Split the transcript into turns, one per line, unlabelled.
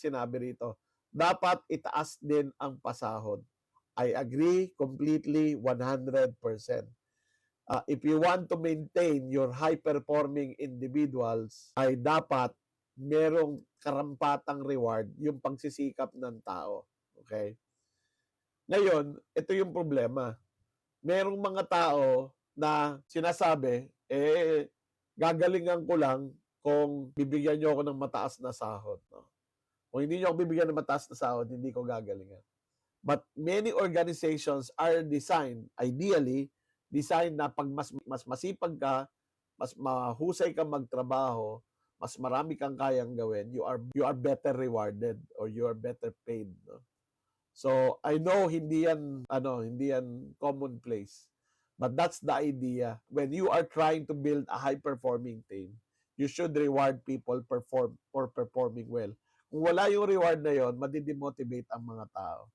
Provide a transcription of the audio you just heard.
sinabi rito, dapat itaas din ang pasahod. I agree completely 100%. If you want to maintain your high-performing individuals, ay dapat merong karampatang reward yung pagsisikap ng tao. Okay? Ngayon, ito yung problema. Merong mga tao na sinasabi, gagalingan ko lang kung bibigyan niyo ako ng mataas na sahod. No? Kung hindi niyo ako bibigyan ng mataas na sahod, hindi ko gagalingan. But many organizations are designed, ideally, designed na pag mas masipag ka, mas mahusay ka magtrabaho, mas marami kang kayang gawin, you are better rewarded or you are better paid. No? So, I know hindi yan commonplace. But that's the idea. When you are trying to build a high-performing team, you should reward people for performing well. Kung wala yung reward na yon, madidemotivate ang mga tao.